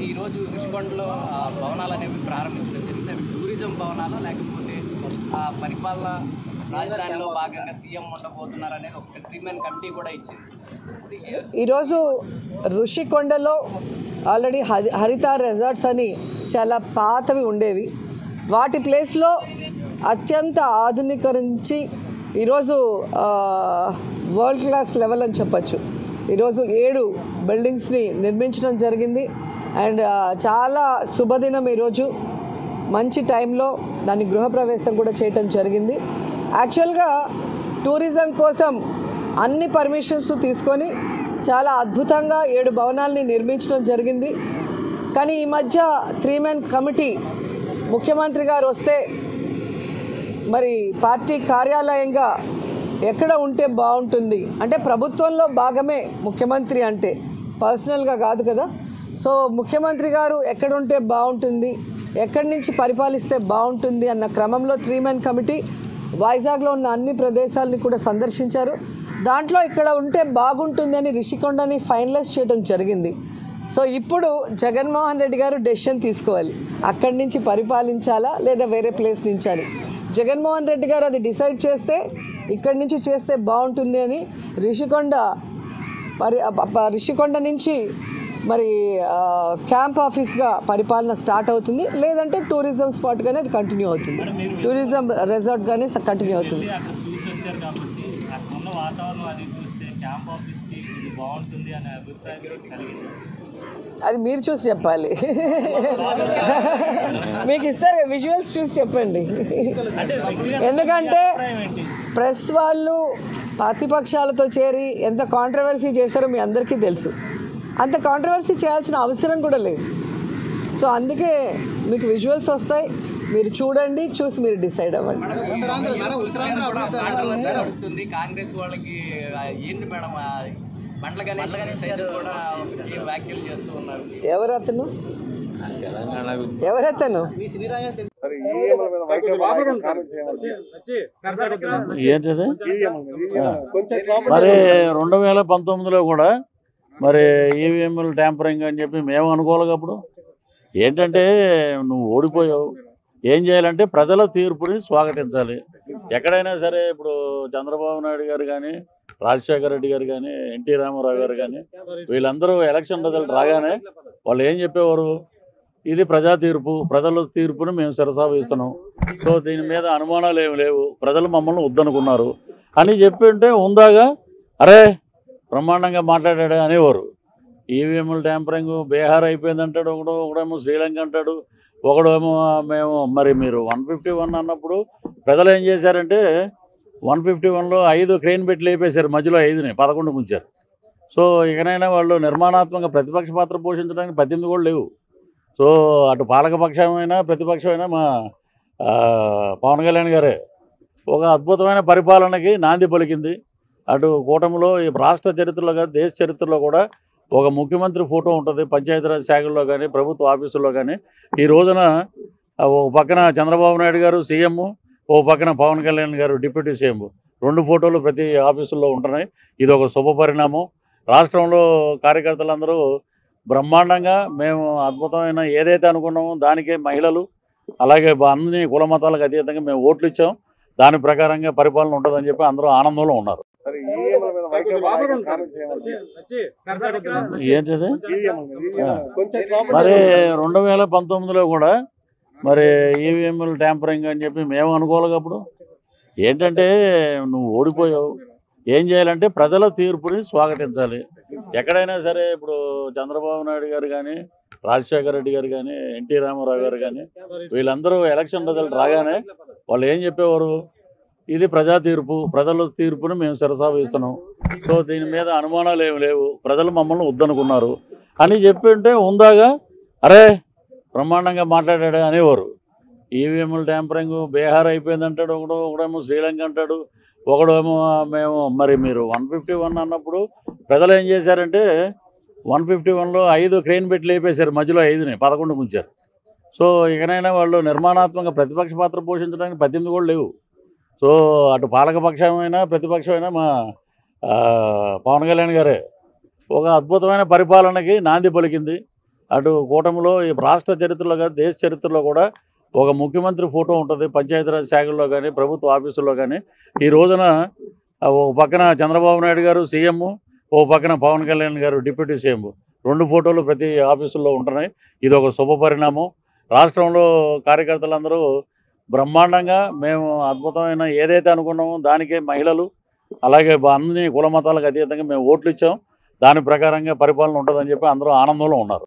ఈరోజు రుషికొండలో భవనాలు అనేవి ప్రారంభించడం జరిగింది. అవి టూరిజం భవనాలు లేకపోతే పరిపాలన రాజధానిలో భాగంగా సీఎం ఉండబోతున్నారు అనేది ఒక ట్రీట్మెంట్ కమిటీ కూడా ఇచ్చింది. ఈరోజు రుషికొండలో ఆల్రెడీ హరిత రిసార్ట్స్ అని చాలా పాతవి ఉండేవి. వాటి ప్లేస్లో అత్యంత ఆధునీకరించి ఈరోజు వరల్డ్ క్లాస్ లెవెల్ అని చెప్పచ్చు. ఈరోజు 7 బిల్డింగ్స్ని నిర్మించడం జరిగింది. అండ్ చాలా శుభదినం ఈరోజు. మంచి టైంలో దాని గృహప్రవేశం కూడా చేయటం జరిగింది. యాక్చువల్గా టూరిజం కోసం అన్ని పర్మిషన్స్ తీసుకొని చాలా అద్భుతంగా 7 భవనాల్ని నిర్మించడం జరిగింది. కానీ ఈ మధ్య 3 మెన్ కమిటీ ముఖ్యమంత్రి గారు వస్తే మరి పార్టీ కార్యాలయంగా ఎక్కడ ఉంటే బాగుంటుంది అంటే ప్రభుత్వంలో భాగమే ముఖ్యమంత్రి అంటే, పర్సనల్గా కాదు కదా. సో ముఖ్యమంత్రి గారు ఎక్కడ ఉంటే బాగుంటుంది, ఎక్కడి నుంచి పరిపాలిస్తే బాగుంటుంది అన్న క్రమంలో 3 మెన్ కమిటీ వైజాగ్లో ఉన్న అన్ని ప్రదేశాలని కూడా సందర్శించారు. దాంట్లో ఇక్కడ ఉంటే బాగుంటుంది అని రిషికొండని ఫైనలైజ్ చేయడం జరిగింది. సో ఇప్పుడు జగన్మోహన్ రెడ్డి గారు డెసిషన్ తీసుకోవాలి, అక్కడి నుంచి పరిపాలించాలా లేదా వేరే ప్లేస్ నుంచి అని. జగన్మోహన్ రెడ్డి గారు అది డిసైడ్ చేస్తే ఇక్కడి నుంచి చేస్తే బాగుంటుంది అని రిషికొండ నుంచి మరి క్యాంప్ ఆఫీస్గా పరిపాలన స్టార్ట్ అవుతుంది, లేదంటే టూరిజం స్పాట్గానే అది కంటిన్యూ అవుతుంది, టూరిజం రిసార్ట్గానే కంటిన్యూ అవుతుంది. అది మీరు చూసి చెప్పాలి. మీకు ఇస్తారు విజువల్స్ చూసి చెప్పండి. ఎందుకంటే ప్రెస్ వాళ్ళు ప్రతిపక్షాలతో చేరి ఎంత కాంట్రవర్సీ చేశారో మీ అందరికీ తెలుసు. అంత కాంట్రవర్సీ చేయాల్సిన అవసరం కూడా లేదు. సో అందుకే మీకు విజువల్స్ వస్తాయి, మీరు చూడండి, చూసి మీరు డిసైడ్ అవ్వండి. కాంగ్రెస్ వాళ్ళకి ఏంటి మేడం ఎవరతను ఏంటిది మరి 2019లో కూడా మరి ఈవీఎంలు ట్యాంపరింగ్ అని చెప్పి మేము అనుకోవాలి. అప్పుడు ఏంటంటే నువ్వు ఓడిపోయావు, ఏం చేయాలంటే ప్రజల తీర్పుని స్వాగతించాలి. ఎక్కడైనా సరే ఇప్పుడు చంద్రబాబు నాయుడు గారు కానీ, రాజశేఖర రెడ్డి గారు కానీ, ఎన్టీ రామారావు గారు కానీ, వీళ్ళందరూ ఎలక్షన్ రిజల్ట్ రాగానే వాళ్ళు ఏం చెప్పేవారు, ఇది ప్రజా తీర్పు, ప్రజల తీర్పుని మేము శిరసావహిస్తున్నాం, సో దీని మీద అనుమానాలు ఏమి లేవు, ప్రజలు మమ్మల్ని వద్దనుకున్నారు అని చెప్పి ఉంటే ఉందాగా అరే బ్రహ్మాండంగా మాట్లాడాడు అనేవారు. ఈవీఎంల ట్యాంపరింగ్ బీహార్ అయిపోయిందంటాడు ఒకడేమో శ్రీలంక అంటాడు, ఒకడేమో మేము మరి మీరు 151 అన్నప్పుడు ప్రజలు ఏం చేశారంటే 151లో 5 క్రెయిన్ పెట్టి లేపేశారు, మధ్యలో 5ని 11 ఉంచారు. సో ఇకనైనా వాళ్ళు నిర్మాణాత్మక ప్రతిపక్ష పాత్ర పోషించడానికి 18 కూడా లేవు. సో అటు పాలకపక్షమైనా ప్రతిపక్షమైనా మా పవన్ కళ్యాణ్ గారే ఒక అద్భుతమైన పరిపాలనకి నాంది పలికింది. అటు కూటమిలో ఈ రాష్ట్ర చరిత్రలో కానీ దేశ చరిత్రలో కూడా ఒక ముఖ్యమంత్రి ఫోటో ఉంటుంది పంచాయతీరాజ్ శాఖల్లో కానీ ప్రభుత్వ ఆఫీసుల్లో కానీ. ఈ రోజున ఒక పక్కన చంద్రబాబు నాయుడు గారు సీఎం, ఓ పక్కన పవన్ కళ్యాణ్ గారు డిప్యూటీ సీఎం, 2 ఫోటోలు ప్రతి ఆఫీసుల్లో ఉంటున్నాయి. ఇది ఒక శుభ పరిణామం. రాష్ట్రంలో కార్యకర్తలందరూ బ్రహ్మాండంగా మేము అద్భుతమైన ఏదైతే అనుకున్నామో దానికే మహిళలు అలాగే అన్ని కుల మతాలకు అతీతంగా మేము ఓట్లు ఇచ్చాం, దాని ప్రకారంగా పరిపాలన ఉంటుందని చెప్పి అందరూ ఆనందంలో ఉన్నారు. ఏంటిది మరి 2019లో కూడా మరి ఈవీఎంలు ట్యాంపరింగ్ అని చెప్పి మేము అనుకోవాలి. అప్పుడు ఏంటంటే నువ్వు ఓడిపోయావు, ఏం చేయాలంటే ప్రజల తీర్పుని స్వాగతించాలి. ఎక్కడైనా సరే ఇప్పుడు చంద్రబాబు నాయుడు గారు కానీ, రాజశేఖర రెడ్డి గారు కానీ, ఎన్టీ రామారావు గారు కానీ, వీళ్ళందరూ ఎలక్షన్ రిజల్ట్ రాగానే వాళ్ళు ఏం చెప్పేవారు, ఇది ప్రజా తీర్పు, ప్రజల తీర్పుని మేము శిరసావహిస్తున్నాం, సో దీని మీద అనుమానాలు ఏమి లేవు, ప్రజలు మమ్మల్ని వద్దనుకున్నారు అని చెప్పి ఉంటే ఉందాగా అరే బ్రహ్మాండంగా మాట్లాడాడు అనేవారు. ఈవీఎంల ట్యాంపరింగ్ బీహార్ అయిపోయిందంటాడు ఒకడేమో శ్రీలంక అంటాడు, ఒకడేమో మేము మరి మీరు 151 అన్నప్పుడు ప్రజలు ఏం చేశారంటే 151లో 5 క్రెయిన్ పెట్టి లేపేశారు, మధ్యలో 5ని 11 ఉంచారు. సో ఇకనైనా వాళ్ళు నిర్మాణాత్మక ప్రతిపక్ష పాత్ర పోషించడానికి 18 కూడా లేవు. సో అటు పాలకపక్షమైనా ప్రతిపక్షమైనా మా పవన్ కళ్యాణ్ గారే ఒక అద్భుతమైన పరిపాలనకి నాంది పలికింది. అటు కూటమిలో ఈ రాష్ట్ర చరిత్రలో కానీ దేశ చరిత్రలో కూడా ఒక ముఖ్యమంత్రి ఫోటో ఉంటుంది పంచాయతీరాజ్ శాఖల్లో కానీ ప్రభుత్వ ఆఫీసుల్లో కానీ. ఈ రోజున ఒక పక్కన చంద్రబాబు నాయుడు గారు సీఎం, ఓ పక్కన పవన్ కళ్యాణ్ గారు డిప్యూటీ సీఎం, 2 ఫోటోలు ప్రతి ఆఫీసుల్లో ఉంటున్నాయి. ఇది ఒక శుభ పరిణామం. రాష్ట్రంలో కార్యకర్తలందరూ బ్రహ్మాండంగా మేము అద్భుతమైన ఏదైతే అనుకున్నామో దానికే మహిళలు అలాగే అన్ని కుల మతాలకు అతీతంగా మేము ఓట్లు ఇచ్చాం. దాని ప్రకారంగా పరిపాలన ఉంటుందని చెప్పి అందరూ ఆనందంలో ఉన్నారు.